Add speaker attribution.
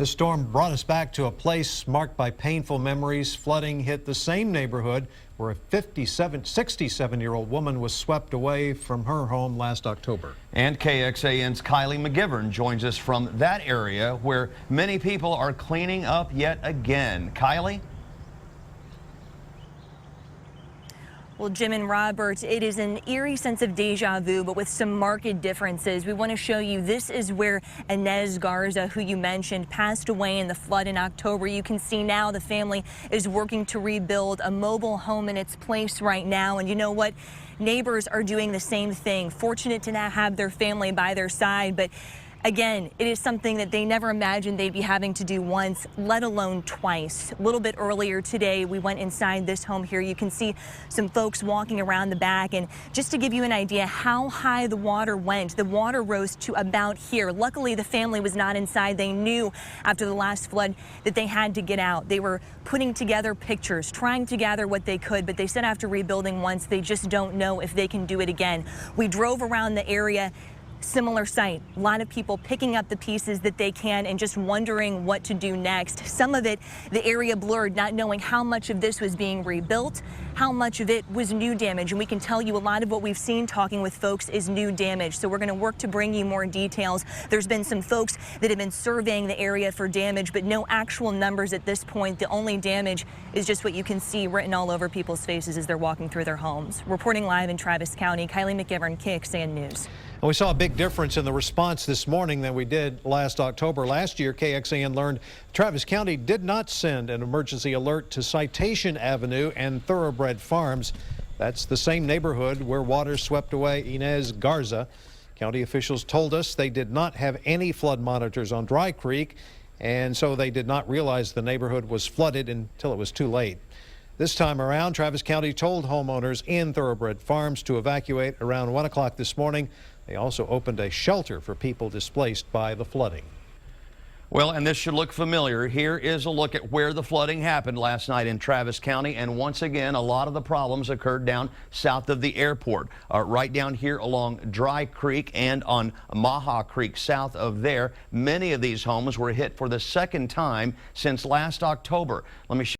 Speaker 1: This storm brought us back to a place marked by painful memories. Flooding hit the same neighborhood where a 67-year-old woman was swept away from her home last October.
Speaker 2: And KXAN's Kylie McGivern joins us from that area where many people are cleaning up yet again. Kylie?
Speaker 3: Well, Jim and Robert, it is an eerie sense of deja vu, but with some marked differences. We want to show you this is where Inez Garza, who you mentioned, passed away in the flood in October. You can see now the family is working to rebuild a mobile home in its place right now. And you know what? Neighbors are doing the same thing. Fortunate to not have their family by their side, but again, it is something that they never imagined they'd be having to do once, let alone twice. A little bit earlier today, we went inside this home here. You can see some folks walking around the back. And just to give you an idea how high the water went, the water rose to about here. Luckily, the family was not inside. They knew after the last flood that they had to get out. They were putting together pictures, trying to gather what they could, but they said after rebuilding once, they just don't know if they can do it again. We drove around the area. Similar sight, a lot of people picking up the pieces that they can and just wondering what to do next. Some of it, the area blurred, not knowing how much of this was being rebuilt, how much of it was new damage. And we can tell you a lot of what we've seen talking with folks is new damage. So we're going to work to bring you more details. There's been some folks that have been surveying the area for damage, but no actual numbers at this point. The only damage is just what you can see written all over people's faces as they're walking through their homes. Reporting live in Travis County, Kylie McGivern, KXAN News.
Speaker 1: And we saw a big difference in the response this morning than we did last October. Last year, KXAN learned Travis County did not send an emergency alert to Citation Avenue and Thoroughbred Farms. That's the same neighborhood where water swept away Inez Garza. County officials told us they did not have any flood monitors on Dry Creek, and so they did not realize the neighborhood was flooded until it was too late. This time around, Travis County told homeowners in Thoroughbred Farms to evacuate around 1 o'clock this morning. They also opened a shelter for people displaced by the flooding.
Speaker 2: Well, and this should look familiar. Here is a look at where the flooding happened last night in Travis County. And once again, a lot of the problems occurred down south of the airport, right down here along Dry Creek and on Maha Creek south of there. Many of these homes were hit for the second time since last October. Let me show